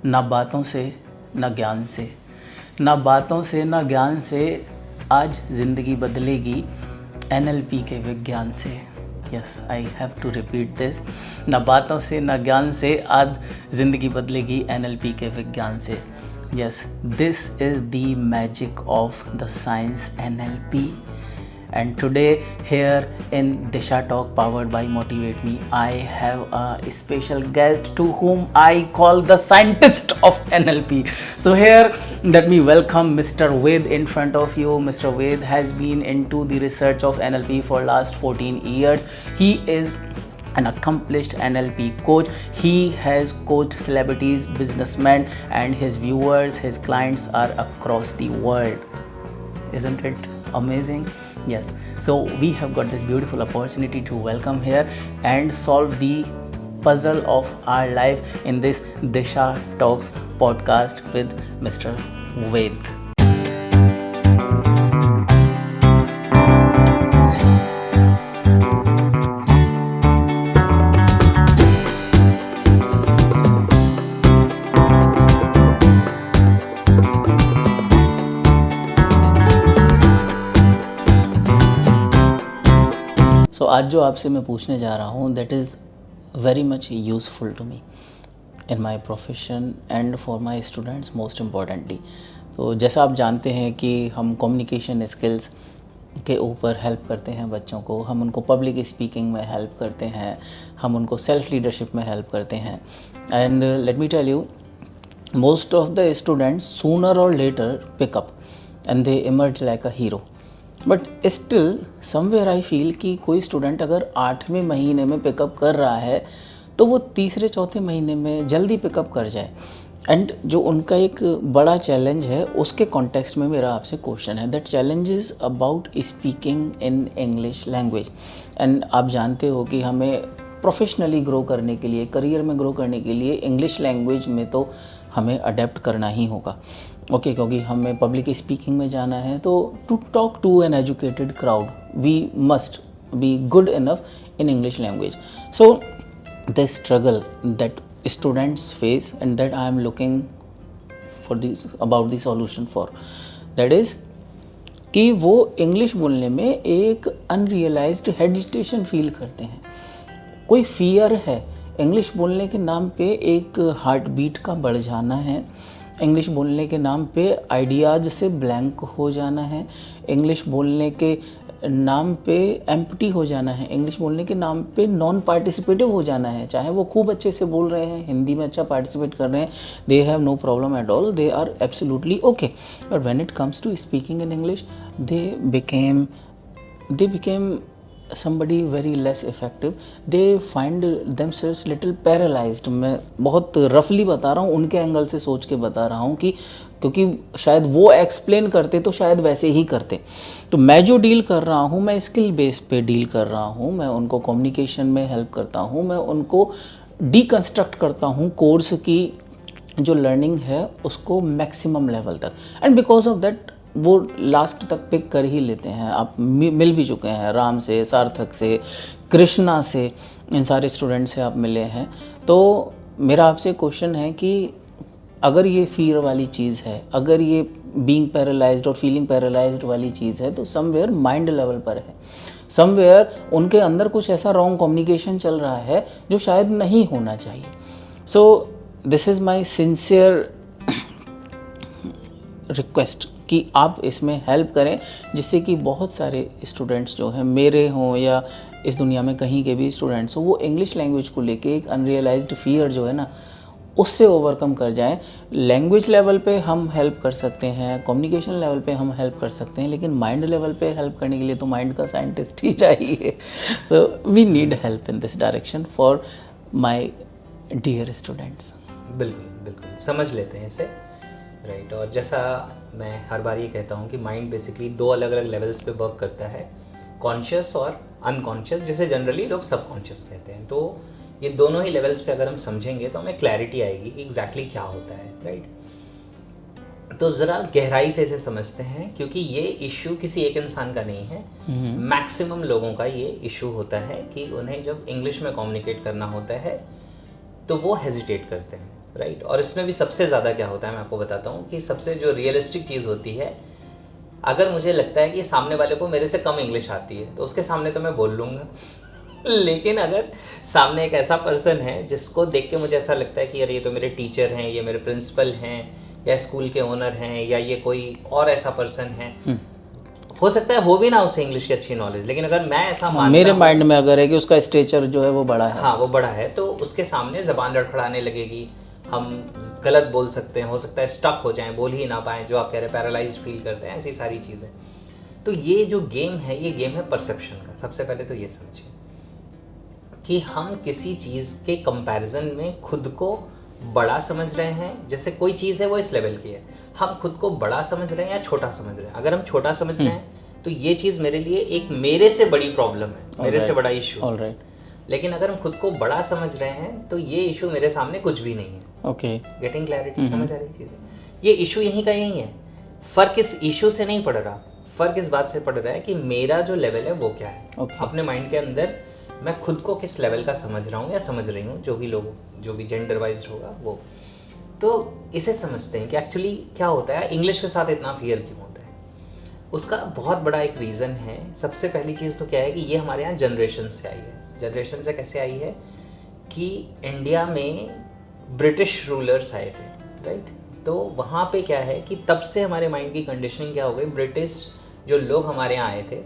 ना बातों से ना ज्ञान से, ना बातों से ना ज्ञान से आज ज़िंदगी बदलेगी NLP के विज्ञान से। Yes, I have to repeat this. ना बातों से ना ज्ञान से आज ज़िंदगी बदलेगी NLP के विज्ञान से। Yes, this is the magic of the science NLP। And today here in Disha Talk powered by Motivate Me, I have a special guest to whom I call the scientist of NLP. So here let me welcome Mr. Ved in front of you. Mr. Ved has been into the research of NLP for last 14 years. He is an accomplished NLP coach. He has coached celebrities, businessmen, and his viewers, his clients are across the world. Isn't it amazing? Yes, so we have got this beautiful opportunity to welcome here and solve the puzzle of our life in this Disha Talks podcast with Mr. Ved. So आज जो आपसे मैं पूछने जा रहा हूँ that is very much useful to me in my profession and for my students most importantly. तो जैसा आप जानते हैं कि हम कम्युनिकेशन स्किल्स के ऊपर हेल्प करते हैं बच्चों को, हम उनको पब्लिक स्पीकिंग में हेल्प करते हैं, हम उनको सेल्फ लीडरशिप में हेल्प करते हैं। And let me tell you, most of the students sooner or later pick up and they emerge like a hero. But still somewhere I feel कि कोई स्टूडेंट अगर 8वें महीने में पिकअप कर रहा है तो वो तीसरे चौथे महीने में जल्दी पिकअप कर जाए। एंड जो उनका एक बड़ा चैलेंज है उसके कॉन्टेक्स्ट में मेरा आपसे क्वेश्चन है, that challenge is about speaking in English language. And आप जानते हो कि हमें प्रोफेशनली ग्रो करने के लिए, करियर में ग्रो करने के लिए इंग्लिश लैंग्वेज में तो हमें अडेप्ट करना ही होगा। ओके, क्योंकि हमें पब्लिक स्पीकिंग में जाना है तो to talk to an educated crowd we must be good enough in English language. So the struggle that students face and that I am looking for this about the solution for that is कि वो English बोलने में एक unrealised hesitation feel करते हैं, कोई fear है। English बोलने के नाम पे एक हार्ट बीट का बढ़ जाना है, इंग्लिश बोलने के नाम पे आइडियाज़ से ब्लैंक हो जाना है, इंग्लिश बोलने के नाम पे एम्प्टी हो जाना है, इंग्लिश बोलने के नाम पे नॉन पार्टिसिपेटिव हो जाना है। चाहे वो खूब अच्छे से बोल रहे हैं, हिंदी में अच्छा पार्टिसिपेट कर रहे हैं, they have no problem at all, they are absolutely okay. But when it comes to speaking in English they became somebody very less effective, they find themselves little paralyzed। मैं बहुत रफली बता रहा हूँ, उनके एंगल से सोच के बता रहा हूँ कि क्योंकि शायद वो एक्सप्लेन करते तो शायद वैसे ही करते। तो मैं जो डील कर रहा हूँ मैं स्किल बेस पे डील कर रहा हूँ, मैं उनको कम्युनिकेशन में हेल्प करता हूँ, मैं उनको डीकंस्ट्रक्ट करता हूँ कोर्स की जो लर्निंग है उसको मैक्सिमम लेवल तक। एंड बिकॉज ऑफ दैट वो लास्ट तक पिक कर ही लेते हैं। आप मिल भी चुके हैं राम से, सार्थक से, कृष्णा से, इन सारे स्टूडेंट से आप मिले हैं। तो मेरा आपसे क्वेश्चन है कि अगर ये फियर वाली चीज़ है, अगर ये बीइंग पैरालाइज्ड और फीलिंग पैरालाइज्ड वाली चीज़ है तो समवेयर माइंड लेवल पर है, समवेयर उनके अंदर कुछ ऐसा रॉन्ग कम्युनिकेशन चल रहा है जो शायद नहीं होना चाहिए। So this is my sincere request कि आप इसमें हेल्प करें, जिससे कि बहुत सारे स्टूडेंट्स जो हैं, मेरे हों या इस दुनिया में कहीं के भी स्टूडेंट्स हों, वो इंग्लिश लैंग्वेज को लेके एक अनरियलाइज्ड फियर जो है ना उससे ओवरकम कर जाएं। लैंग्वेज लेवल पे हम हेल्प कर सकते हैं, कम्युनिकेशन लेवल पे हम हेल्प कर सकते हैं, लेकिन माइंड लेवल पे हेल्प करने के लिए तो माइंड का साइंटिस्ट ही चाहिए। So we need help in this direction for my dear students. बिल्कुल बिल्कुल समझ लेते हैं इसे, राइट। और जैसा मैं हर बार ये कहता हूँ कि माइंड बेसिकली 2 अलग अलग लेवल्स पे वर्क करता है, कॉन्शियस और अनकॉन्शियस, जिसे जनरली लोग सबकॉन्शियस कहते हैं। तो ये दोनों ही लेवल्स पे अगर हम समझेंगे तो हमें क्लैरिटी आएगी कि एग्जैक्टली क्या होता है, राइट। तो ज़रा गहराई से इसे समझते हैं, क्योंकि ये इशू किसी एक इंसान का नहीं है, मैक्सिमम लोगों का ये इशू होता है कि उन्हें जब इंग्लिश में कम्युनिकेट करना होता है तो वो हेजिटेट करते हैं, राइट। और इसमें भी सबसे ज़्यादा क्या होता है मैं आपको बताता हूँ कि सबसे जो रियलिस्टिक चीज़ होती है, अगर मुझे लगता है कि सामने वाले को मेरे से कम इंग्लिश आती है तो उसके सामने तो मैं बोल लूँगा लेकिन अगर सामने एक ऐसा पर्सन है जिसको देख के मुझे ऐसा लगता है कि यार ये तो मेरे टीचर हैं, ये मेरे प्रिंसिपल हैं, या स्कूल के ओनर हैं, या ये कोई और ऐसा पर्सन है, हो सकता है हो भी ना उसे इंग्लिश की अच्छी नॉलेज, लेकिन अगर मैं ऐसा मानता मेरे माइंड में अगर है कि उसका स्टेचर जो है वो बड़ा है, हाँ वो बड़ा है, तो उसके सामने ज़बान लड़खड़ाने लगेगी, हम गलत बोल सकते हैं, हो सकता है स्टक हो जाएं, बोल ही ना पाएं, जो आप कह रहे हैं पैरालाइज्ड फील करते हैं, ऐसी सारी चीज़ें। तो ये जो गेम है, ये गेम है परसेप्शन का। सबसे पहले तो ये समझिए कि हम किसी चीज़ के कंपैरिजन में खुद को बड़ा समझ रहे हैं। जैसे कोई चीज़ है वो इस लेवल की है, हम खुद को बड़ा समझ रहे हैं या छोटा समझ रहे हैं। अगर हम छोटा समझ रहे हैं तो ये चीज़ मेरे लिए एक मेरे से बड़ी प्रॉब्लम है, मेरे से बड़ा इशू। ऑलराइट। लेकिन अगर हम खुद को बड़ा समझ रहे हैं तो ये इशू मेरे सामने कुछ भी नहीं है। ओके, गेटिंग क्लैरिटी, समझ आ रही चीज़ें। ये इशू यहीं का यहीं है। फ़र्क इस इशू से नहीं पड़ रहा, फ़र्क इस बात से पड़ रहा है कि मेरा जो लेवल है वो क्या है। अपने माइंड के अंदर मैं खुद को किस लेवल का समझ रहा हूँ या समझ रही हूँ, जो भी लोग, जो भी जेंडर वाइज होगा वो। तो इसे समझते हैं कि एक्चुअली क्या होता है, इंग्लिश के साथ इतना फियर क्यों होता है। उसका बहुत बड़ा एक रीज़न है। सबसे पहली चीज़ तो क्या है कि ये हमारे यहाँ जनरेशन से आई है। जनरेशन से कैसे आई है कि इंडिया में ब्रिटिश रूलर्स आए थे, राइट। तो वहाँ पे क्या है कि तब से हमारे माइंड की कंडीशनिंग क्या हो गई, ब्रिटिश जो लोग हमारे यहाँ आए थे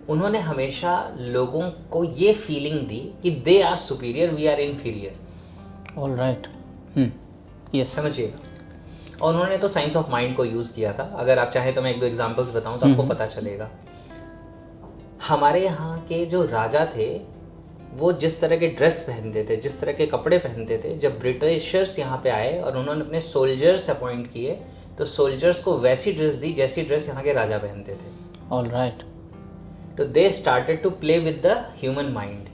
उन्होंने हमेशा लोगों को ये फीलिंग दी कि they are superior, we are inferior. Alright, yes, समझिएगा। और उन्होंने तो साइंस ऑफ माइंड को यूज़ किया था। अगर आप चाहें तो मैं एक दो एग्जांपल्स बताऊं तो आपको पता चलेगा। हमारे यहाँ के जो राजा थे वो जिस तरह के ड्रेस पहनते थे, जिस तरह के कपड़े पहनते थे, जब ब्रिटिशर्स यहाँ पे आए और उन्होंने अपने सोल्जर्स अपॉइंट किए तो सोल्जर्स को वैसी ड्रेस दी जैसी ड्रेस यहाँ के राजा पहनते थे। ऑलराइट। तो they started to play with the human mind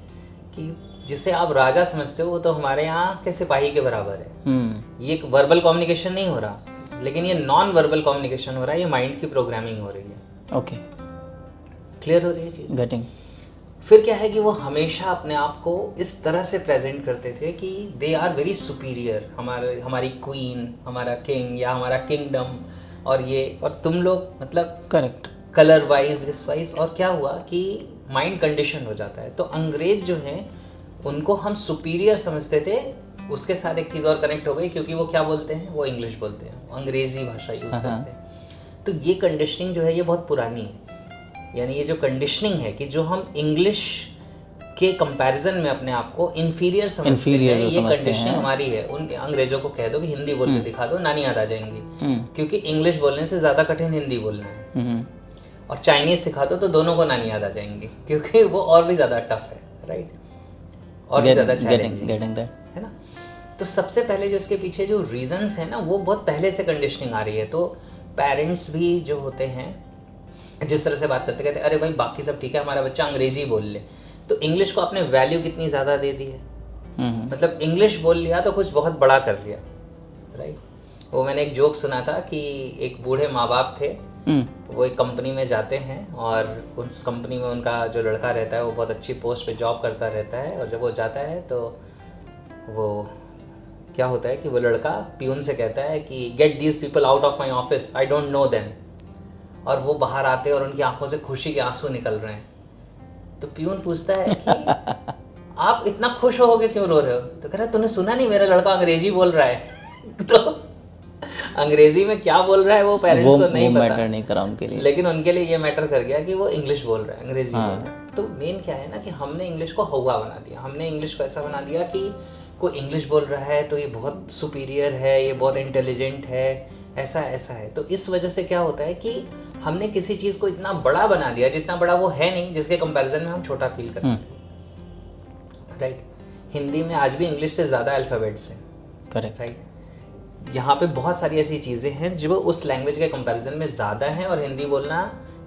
कि जिसे आप राजा समझते हो वो तो हमारे यहाँ के सिपाही के बराबर है। ये एक वर्बल कम्युनिकेशन नहीं हो रहा, लेकिन ये नॉन वर्बल कम्युनिकेशन हो रहा है, ये माइंड की प्रोग्रामिंग हो रही है। ओके, क्लियर हो रही है चीज़? गेटिंग। फिर क्या है कि वो हमेशा अपने आप को इस तरह से प्रेजेंट करते थे कि दे आर वेरी सुपीरियर, हमारी क्वीन, हमारा किंग या हमारा किंगडम, और ये और तुम लोग, मतलब करेक्ट, कलर वाइज, इस वाइज। और क्या हुआ कि माइंड कंडीशन हो जाता है। तो अंग्रेज जो हैं उनको हम सुपीरियर समझते थे। उसके साथ एक चीज़ और कनेक्ट हो गई, क्योंकि वो क्या बोलते हैं, वो इंग्लिश बोलते हैं, अंग्रेजी भाषा यूज़ करते हैं। तो ये कंडीशनिंग जो है ये बहुत पुरानी है। यानी ये जो कंडीशनिंग है कि जो हम इंग्लिश के कंपैरिजन में अपने आप को इन्फीरियर समझते हैं, ये कंडीशनिंग हमारी है। उन अंग्रेजों को कह दो कि हिंदी बोल के दिखा दो, नानी याद आ जाएंगी, क्योंकि इंग्लिश बोलने से ज़्यादा कठिन हिंदी बोलना है। और चाइनीज़ सिखा दो तो दोनों को नानी याद आ जाएंगी, क्योंकि वो और भी ज़्यादा टफ है, राइट, और भी ज़्यादा चैलेंजिंग है ना। तो सबसे पहले जो इसके पीछे जो रीजंस है ना, वो बहुत पहले से कंडीशनिंग आ रही है। तो पेरेंट्स भी जो होते हैं जिस तरह से बात करते, कहते अरे भाई बाकी सब ठीक है, हमारा बच्चा अंग्रेजी बोल ले। तो इंग्लिश को आपने वैल्यू कितनी ज़्यादा दे दी है, मतलब इंग्लिश बोल लिया तो कुछ बहुत बड़ा कर लिया, राइट। वो मैंने एक जोक सुना था कि एक बूढ़े माँ बाप थे, वो एक कंपनी में जाते हैं और उस कंपनी में उनका जो लड़का रहता है वो बहुत अच्छी पोस्ट पे जॉब करता रहता है। और जब वो जाता है तो वो क्या होता है कि वो लड़का प्यून से कहता है कि get these people out of my office, I don't know them. और वो बाहर आते हैं और उनकी आंखों से खुशी के आंसू निकल रहे हैं। तो प्यून पूछता है कि आप इतना खुश होगे क्यों रो रहे हो? तो कह रहा है तूने सुना नहीं, मेरा लड़का अंग्रेजी बोल रहा है। तो अंग्रेजी में क्या बोल रहा है वो पेरेंट्स को नहीं पता, मैटर नहीं करा उनके लिए, लेकिन उनके लिए ये मैटर कर गया कि वो इंग्लिश बोल रहा है, अंग्रेजी बोल रहा है। तो मेन क्या है ना कि हमने इंग्लिश को हवा बना दिया। हमने इंग्लिश को ऐसा बना दिया कि कोई इंग्लिश बोल रहा है तो ये बहुत सुपीरियर है, ये बहुत इंटेलिजेंट है, ऐसा ऐसा है। तो इस वजह से क्या होता है कि हमने किसी चीज़ को इतना बड़ा बना दिया जितना बड़ा वो है नहीं, जिसके कंपैरिजन में हम छोटा फील करते हैं, राइट। हिंदी में आज भी इंग्लिश से ज़्यादा अल्फ़ाबेट्स हैं, करेक्ट, राइट। यहाँ पे बहुत सारी ऐसी चीज़ें हैं जो उस लैंग्वेज के कंपैरिजन में ज़्यादा हैं, और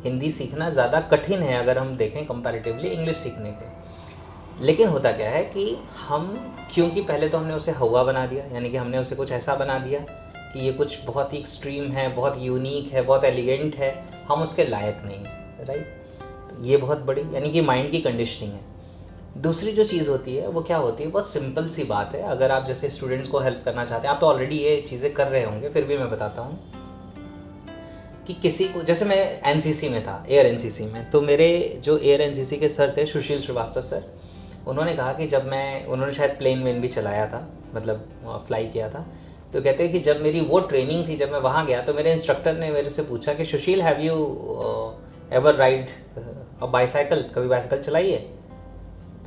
हिंदी सीखना ज़्यादा कठिन है अगर हम देखें कंपैरेटिवली इंग्लिश सीखने के। लेकिन होता क्या है कि हम, क्योंकि पहले तो हमने उसे हवा बना दिया, यानी कि हमने उसे कुछ ऐसा बना दिया कि ये कुछ बहुत ही एक्सट्रीम है, बहुत यूनिक है, बहुत एलिगेंट है, हम उसके लायक नहीं हैं, राइट। ये बहुत बड़ी यानी कि माइंड की कंडीशनिंग है। दूसरी जो चीज़ होती है वो क्या होती है, बहुत सिंपल सी बात है। अगर आप जैसे स्टूडेंट्स को हेल्प करना चाहते हैं, आप तो ऑलरेडी ये चीज़ें कर रहे होंगे, फिर भी मैं बताता हूँ कि किसी को, जैसे मैं एनसीसी में था, एयर एनसीसी में, तो मेरे जो एयर एनसीसी के सर थे, सुशील श्रीवास्तव सर, उन्होंने कहा कि जब उन्होंने शायद प्लेन वेन भी चलाया था, मतलब फ्लाई किया था, तो कहते हैं कि जब मेरी वो ट्रेनिंग थी, जब मैं वहाँ गया तो मेरे इंस्ट्रक्टर ने मेरे से पूछा कि Sushil, have you ever ride a bicycle, कभी बाईसाइकिल चलाई है?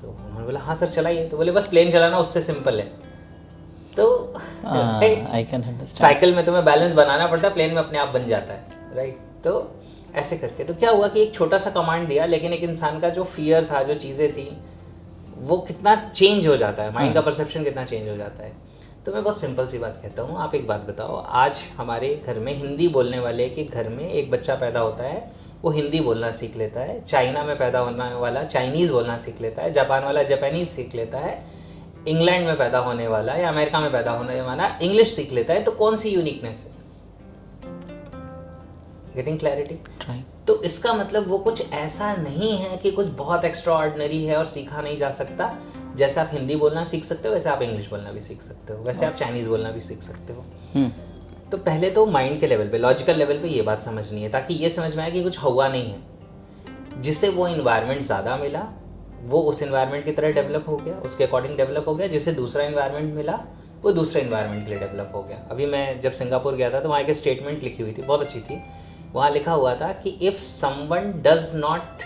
तो उन्होंने बोला हाँ सर चलाइए। तो बोले बस प्लेन चलाना उससे सिंपल है। तो आई कैन अंडरस्टैंड, साइकिल में तुम्हें बैलेंस बनाना पड़ता है, प्लेन में अपने आप बन जाता है, राइट। तो ऐसे करके तो क्या हुआ कि एक छोटा सा कमांड दिया, लेकिन एक इंसान का जो फियर था, जो चीज़ें थी, वो कितना चेंज हो जाता है, माइंड का परसेप्शन कितना चेंज हो जाता है। तो मैं बहुत सिंपल सी बात कहता हूँ, आप एक बात बताओ, आज हमारे घर में हिंदी बोलने वाले के घर में एक बच्चा पैदा होता है, वो हिंदी बोलना सीख लेता है। चाइना में पैदा होने वाला चाइनीज़ बोलना सीख लेता है, जापान वाला जापानीज़ सीख लेता है, इंग्लैंड में पैदा होने वाला या अमेरिका में पैदा होने वाला इंग्लिश सीख लेता है। तो कौन सी यूनिकनेस है? Getting clarity? तो इसका मतलब वो कुछ ऐसा नहीं है कि कुछ बहुत एक्स्ट्रा ऑर्डिनरी है और सीखा नहीं जा सकता। जैसे आप हिंदी बोलना सीख सकते हो, वैसे आप इंग्लिश बोलना भी सीख सकते हो, वैसे आप चाइनीज़ बोलना भी सीख सकते हो। तो पहले तो माइंड के लेवल पे, लॉजिकल लेवल पे ये बात समझनी है, ताकि ये समझ में आए कि कुछ हुआ नहीं है। जिसे वो इन्वायरमेंट ज़्यादा मिला, वो उस इन्वायरमेंट की तरह डेवलप हो गया, उसके अकॉर्डिंग डेवलप हो गया। जिसे दूसरा इन्वायरमेंट मिला, वो दूसरे इन्वायरमेंट के लिए डेवलप हो गया। अभी मैं जब सिंगापुर गया था तो वहाँ एक स्टेटमेंट लिखी हुई थी, बहुत अच्छी थी। वहाँ लिखा हुआ था कि if someone does not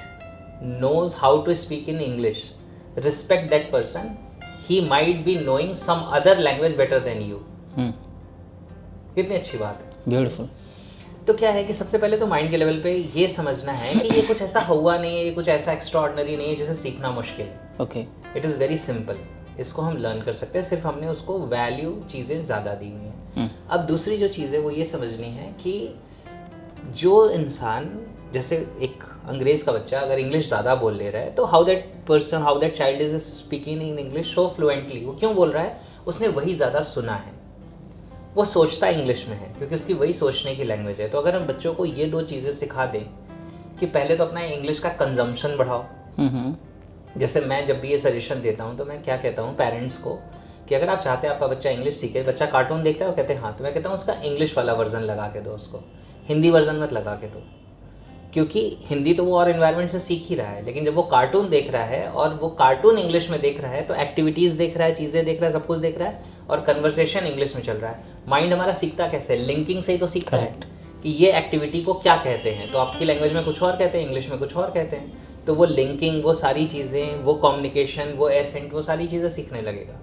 knows how to speak in English, respect that person, he might be knowing some other language better than you. कितनी अच्छी बात है, ब्यूटीफुल। तो क्या है कि सबसे पहले तो माइंड के लेवल पे ये समझना है कि ये कुछ ऐसा हुआ नहीं है, ये कुछ ऐसा एक्स्ट्रा ऑर्डिनरी नहीं है जिसे सीखना मुश्किल है। Okay, it is very simple, इसको हम लर्न कर सकते हैं, सिर्फ हमने उसको वैल्यू चीज़ें ज़्यादा दी हुई हैं। अब दूसरी जो चीज़ है वो ये समझनी है कि जो इंसान, जैसे एक अंग्रेज़ का बच्चा अगर इंग्लिश ज़्यादा बोल ले रहा है, तो how that child is speaking in English so fluently, वो क्यों बोल रहा है? उसने वही ज़्यादा सुना है, वो सोचता इंग्लिश में है क्योंकि उसकी वही सोचने की लैंग्वेज है। तो अगर हम बच्चों को ये दो चीज़ें सिखा दें कि पहले तो अपना इंग्लिश का कंजम्पशन बढ़ाओ। जैसे मैं जब भी ये सजेशन देता हूँ तो मैं क्या कहता हूँ पेरेंट्स को कि अगर आप चाहते हैं आपका बच्चा इंग्लिश सीखे, बच्चा कार्टून देखता है, वो कहते हैं हाँ, तो मैं कहता हूँ उसका इंग्लिश वाला वर्जन लगा के दो, उसको हिंदी वर्जन मत लगा के दो, क्योंकि हिंदी तो वो और इन्वायरमेंट से सीख ही रहा है। लेकिन जब वो कार्टून देख रहा है और वो कार्टून इंग्लिश में देख रहा है, तो एक्टिविटीज़ देख रहा है, चीज़ें देख रहा है, सब कुछ देख रहा है, और कन्वर्सेशन इंग्लिश में चल रहा है। माइंड हमारा सीखता कैसे? लिंकिंग से ही तो सीखता है कि ये एक्टिविटी को क्या कहते हैं, तो आपकी लैंग्वेज में कुछ और कहते हैं, इंग्लिश में कुछ और कहते हैं। तो वो लिंकिंग, वो सारी चीज़ें, वो कम्युनिकेशन, वो एसेंट, वो सारी चीज़ें सीखने लगेगा,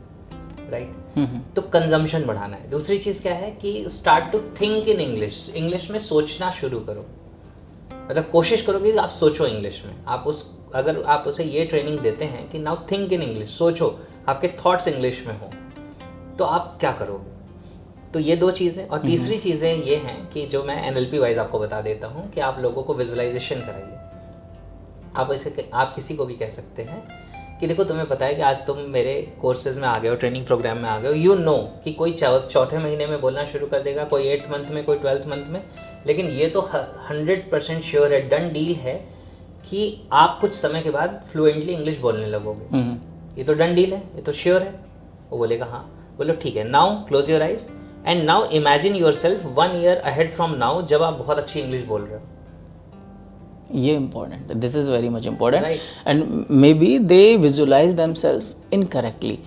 राइट। तो कंजम्पशन बढ़ाना है। दूसरी चीज़ क्या है कि start to think in English, English में सोचना शुरू करो, मतलब कोशिश करो कि आप सोचो इंग्लिश में। अगर आप उसे ये ट्रेनिंग देते हैं कि नाउ थिंक इन इंग्लिश, सोचो, आपके थॉट्स इंग्लिश में हो, तो आप क्या करोगे? तो ये दो चीज़ें। और तीसरी चीज़ें ये हैं कि जो मैं NLP वाइज आपको बता देता हूँ कि आप लोगों को विजुअलाइजेशन कराइए। आप किसी को भी कह सकते हैं कि देखो, तुम्हें पता है कि आज तुम मेरे कोर्सेज में आ गए हो, ट्रेनिंग प्रोग्राम में आ गए हो, यू नो कि कोई चौथे महीने में बोलना शुरू कर देगा, कोई 8th मंथ में, कोई 12th मंथ में, लेकिन ये तो 100% श्योर है, डन डील है कि आप कुछ समय के बाद फ्लुएंटली इंग्लिश बोलने लगोगे। ये तो डन डील है, ये तो श्योर है। वो बोलेगा हाँ। बोलो ठीक है, now close your eyes and now imagine yourself 1 year ahead from now, जब आप बहुत अच्छी इंग्लिश बोल रहे हो। ये important, this is very much important. And may be they visualize themselves incorrectly,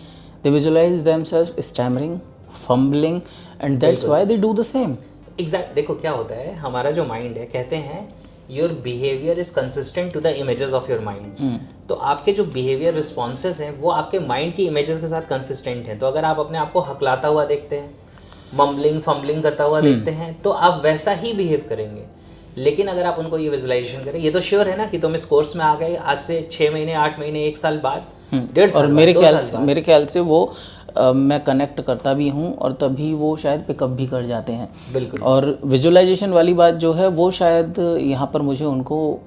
they visualize themselves stammering, fumbling, and that's why they do the same. Exact. देखो क्या होता है, हमारा जो माइंड है, कहते हैं your behaviour is consistent to the images of your mind. तो आपके जो बिहेवियर रिस्पॉन्सेज हैं वो आपके माइंड की इमेजेस के साथ कंसिस्टेंट हैं। तो अगर आप अपने आप को हकलाता हुआ देखते हैं, मम्बलिंग फम्बलिंग करता हुआ देखते हैं, तो आप वैसा ही बिहेव करेंगे। लेकिन अगर आप उनको ये विजुअलाइजेशन करें, ये तो श्योर है ना कि तुम इस कोर्स में आ गए आज से 6 महीने, 8 महीने, 1 साल बाद, 1.5 साल, और मेरे ख्याल से वो मैं कनेक्ट करता भी हूँ और तभी वो शायद पिकअप भी कर जाते हैं। बिल्कुल। और विजुअलाइजेशन वाली बात जो है वो शायद यहाँ पर मुझे उनको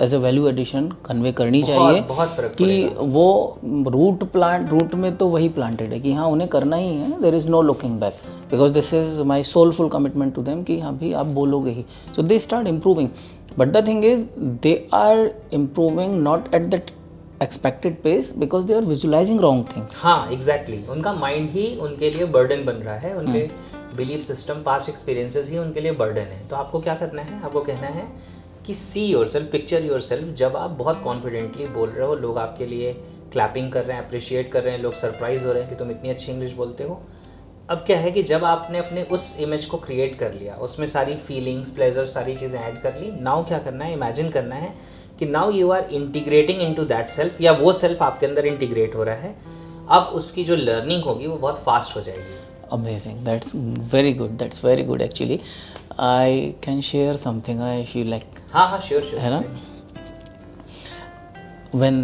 as a value addition convey करनी चाहिए बहुत फर्क कि वो रूट में तो वही प्लांटेड है कि हाँ उन्हें करना ही है, there is no looking back, because this is my soulful commitment to them कि हाँ भी आप बोलोगे ही। So they start improving, but the thing is they are improving not at the expected pace because they are visualizing wrong things. हाँ exactly उनका mind ही उनके लिए बर्डन बन रहा है, उनके बिलीफ सिस्टम पास्ट एक्सपीरियंसेस ही उनके लिए बर्डन है। तो आपको क्या करना है, आपको कहना है कि see your self, picture your self, जब आप बहुत कॉन्फिडेंटली बोल रहे हो, लोग आपके लिए क्लैपिंग कर रहे हैं, अप्रिशिएट कर रहे हैं, लोग सरप्राइज हो रहे हैं कि तुम इतनी अच्छी इंग्लिश बोलते हो। अब क्या है कि जब आपने अपने उस इमेज को क्रिएट कर लिया, उसमें सारी फीलिंग्स, प्लेजर, सारी चीज़ें ऐड कर ली, नाउ क्या करना है, इमेजिन करना है कि now you are integrating into that self, या वो सेल्फ आपके अंदर इंटीग्रेट हो रहा है। अब उसकी जो लर्निंग होगी वो बहुत फास्ट हो जाएगी। Amazing. That's very good. That's very good actually. I can share something if you like. हाँ हाँ श्योर श्योर। है ना? When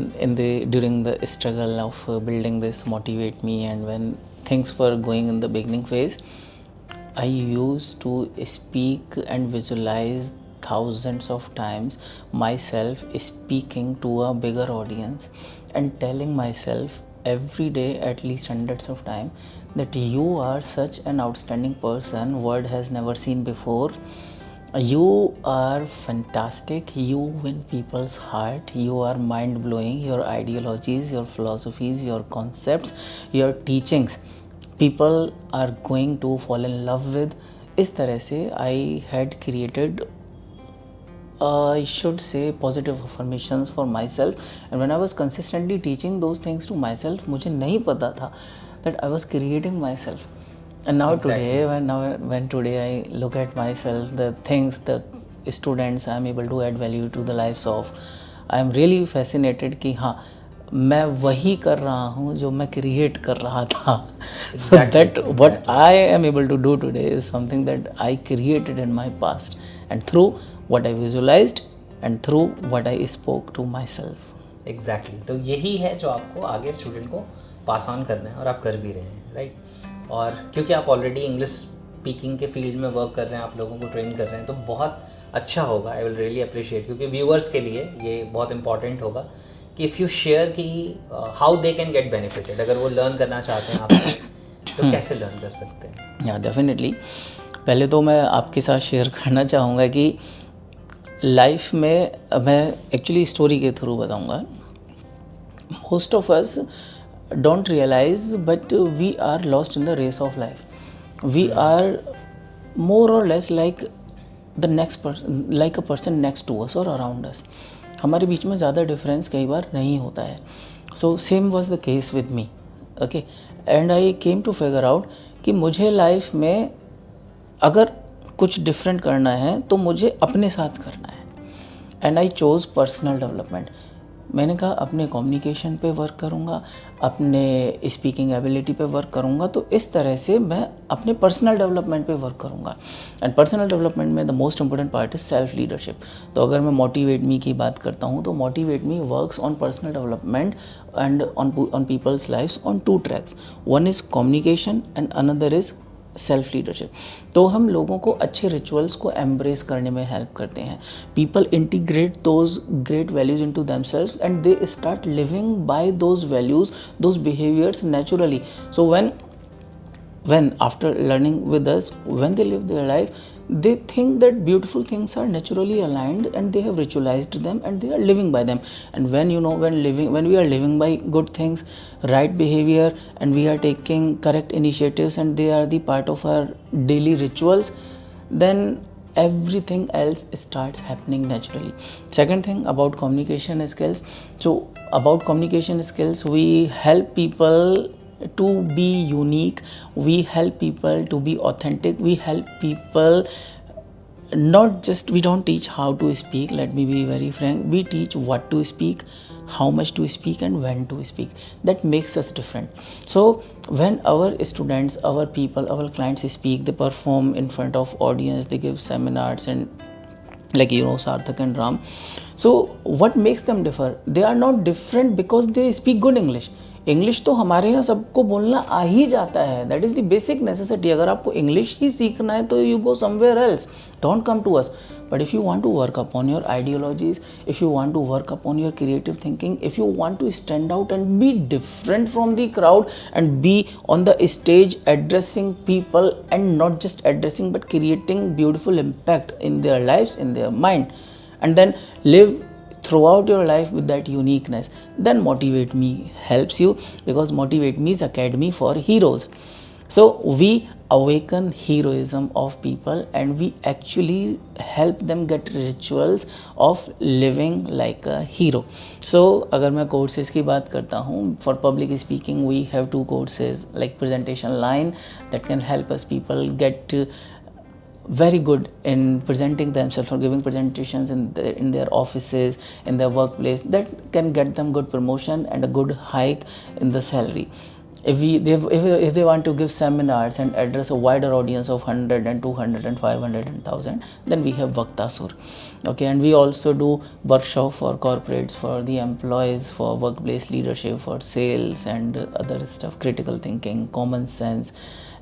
during the struggle of building this Motivate Me, and when things were going in the beginning phase, I used to speak and visualize thousands of times myself speaking to a bigger audience and telling myself every day at least hundreds of times that you are such an outstanding person world has never seen before. You are fantastic, you win people's heart, you are mind blowing, your ideologies, your philosophies, your concepts, your teachings people are going to fall in love with. इस तरह से I had created I should say positive affirmations for myself, and when I was consistently teaching those things to myself, मुझे नहीं पता था that I was creating myself. And now today, when today I look at myself, the things, the students I am able to add value to the lives of, I am really fascinated कि हाँ मैं वही कर रहा हूँ जो मैं create कर रहा था. So that what I am able to do today is something that I created in my past, and through what I visualized and through what I spoke to myself. Exactly तो यही है जो आपको आगे student को pass on करना है, और आप कर भी रहे हैं, राइट। और क्योंकि आप ऑलरेडी इंग्लिश स्पीकिंग के फील्ड में वर्क कर रहे हैं, आप लोगों को ट्रेन कर रहे हैं, तो बहुत अच्छा होगा। आई विल रियली अप्रिशिएट, क्योंकि व्यूअर्स के लिए ये बहुत इंपॉर्टेंट होगा कि इफ़ यू शेयर कि how they can get benefited. अगर वो लर्न करना चाहते हैं आपसे तो कैसे लर्न कर सकते हैं? या डेफिनेटली, पहले तो मैं आपके साथ शेयर करना चाहूँगा कि लाइफ में मैं एक्चुअली स्टोरी के थ्रू बताऊँगा। Most of us don't realize, but we are lost in the race of life. We are more or less like the next person, like a person next to us or around us. हमारे बीच में ज़्यादा difference कई बार नहीं होता है. So same was the case with me. Okay, and I came to figure out कि मुझे life में अगर कुछ डिफरेंट करना है तो मुझे अपने साथ करना है. And I chose personal development. मैंने कहा अपने कम्युनिकेशन पे वर्क करूँगा, अपने स्पीकिंग एबिलिटी पे वर्क करूँगा, तो इस तरह से मैं अपने पर्सनल डेवलपमेंट पे वर्क करूँगा. एंड पर्सनल डेवलपमेंट में the most important part is self leadership. तो अगर मैं मोटिवेट मी की बात करता हूँ तो motivate me works on personal development and on people's lives on 2 tracks. One is communication and another is self leadership. तो हम लोगों को अच्छे रिचुअल्स को एम्ब्रेस करने में हेल्प करते हैं. People integrate those great values into themselves and they start living by those values, those behaviours naturally. So when after learning with us, when they live their life, they think that beautiful things are naturally aligned and they have ritualized them and they are living by them. And when we are living by good things, right behavior, and we are taking correct initiatives and they are the part of our daily rituals, then everything else starts happening naturally. Second thing about communication skills. So about communication skills, we help people to be unique, we help people to be authentic, we help people not just, we don't teach how to speak, let me be very frank, we teach what to speak, how much to speak and when to speak. That makes us different. So when our students, our people, our clients speak, they perform in front of audience, they give seminars and like Sarthak and Ram. So what makes them differ? They are not different because they speak good English. English तो हमारे यहाँ सबको बोलना आ ही जाता है. That is the basic necessity. अगर आपको इंग्लिश ही सीखना है तो you go somewhere else, don't come to us. But if you want to work upon your ideologies, if you want to work upon your creative thinking, if you want to stand out and be different from the crowd and be on the stage addressing people and not just addressing but creating beautiful impact in their lives, in their mind, and then live throughout your life with that uniqueness, then Motivate Me helps you, because Motivate Me is academy for heroes. So we awaken heroism of people, and we actually help them get rituals of living like a hero. So अगर मैं courses की बात करता हूँ, for public speaking we have 2 courses like presentation line that can help us people get very good in presenting themselves or giving presentations in their offices, in their workplace, that can get them good promotion and a good hike in the salary. If they want to give seminars and address a wider audience of 100 and 200 and 500 and 1000, then we have Vaktasur. Okay, and we also do workshop for corporates, for the employees, for workplace leadership, for sales and other stuff, critical thinking, common sense.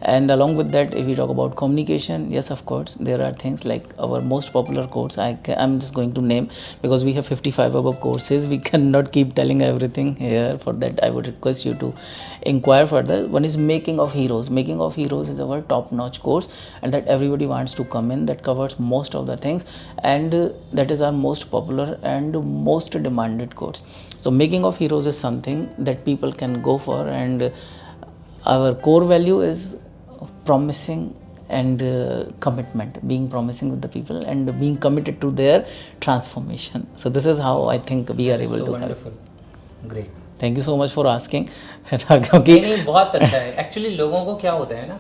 And along with that, if we talk about communication, yes, of course, there are things like our most popular course. I'm just going to name, because we have 55 above courses. We cannot keep telling everything here. For that, I would request you to inquire further. One is Making of Heroes. Making of Heroes is our top-notch course, and that everybody wants to come in. That covers most of the things, and that is our most popular and most demanded course. So Making of Heroes is something that people can go for, and our core value is promising and commitment, being promising with the people and being committed to their transformation. So this is how I think we are able so to wonderful. Great. Thank you so much for asking. क्योंकि नहीं बहुत अच्छा है actually. लोगों को क्या होता है ना,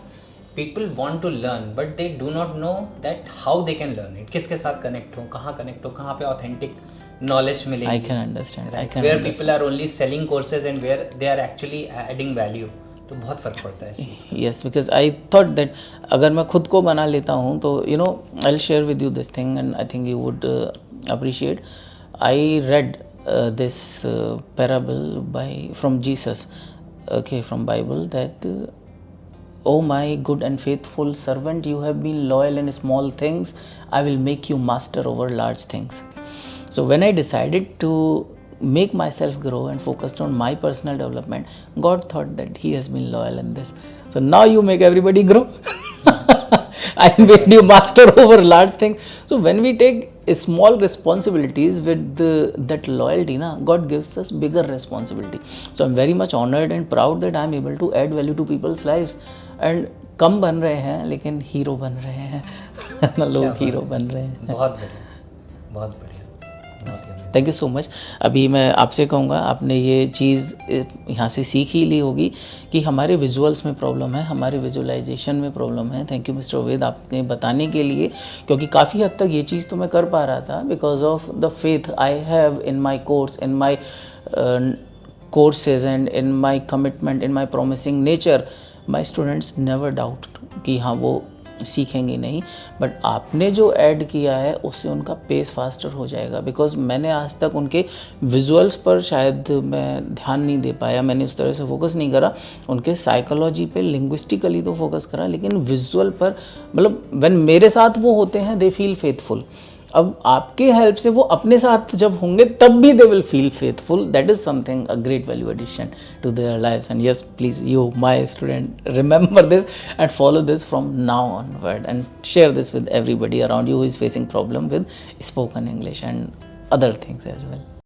people want to learn but they do not know that how they can learn it, किसके साथ कनेक्ट हो, कहाँ पे ऑथेंटिक नॉलेज मिलेगी. I can understand. I can where understand. People are only selling courses and where they are actually adding value, तो बहुत फ़र्क पड़ता है. Yes, because I thought that अगर मैं खुद को बना लेता हूँ तो I'll share with you this thing and I think you would appreciate. I read this parable from Jesus, okay, from Bible, that oh my good and faithful servant, you have been loyal in small things, I will make you master over large things. So when I decided to make myself grow and focused on my personal development, God thought that He has been loyal in this. So now you make everybody grow. I made you master over large things. So when we take small responsibilities with that loyalty, God gives us bigger responsibility. So I'm very much honored and proud that I'm able to add value to people's lives. And कम बन रहे हैं लेकिन hero बन रहे हैं. लोग hero बन रहे हैं. बहुत बढ़िया, बहुत बढ़िया. Thank you so much. अभी मैं आपसे कहूँगा, आपने ये चीज़ यहाँ से सीख ही ली होगी कि हमारे विजुअल्स में प्रॉब्लम है, हमारे विजुअलाइजेशन में प्रॉब्लम है. थैंक यू मिस्टर वेद आपने बताने के लिए, क्योंकि काफ़ी हद तक ये चीज़ तो मैं कर पा रहा था because of the faith I have in my course, in my courses and in my commitment, in my promising nature. My students never doubt कि हाँ वो सीखेंगे नहीं, बट आपने जो ऐड किया है उससे उनका पेस फास्टर हो जाएगा. बिकॉज मैंने आज तक उनके विजुअल्स पर शायद मैं ध्यान नहीं दे पाया, मैंने उस तरह से फोकस नहीं करा. उनके साइकोलॉजी पे, लिंग्विस्टिकली तो फोकस करा, लेकिन विजुअल पर, मतलब व्हेन मेरे साथ वो होते हैं दे फील फेथफुल. अब आपके हेल्प से वो अपने साथ जब होंगे तब भी they will feel faithful. That is something a great value addition to their lives. And yes, please you my student remember this and follow this from now onward and share this with everybody around you who is facing problem with spoken English and other things as well.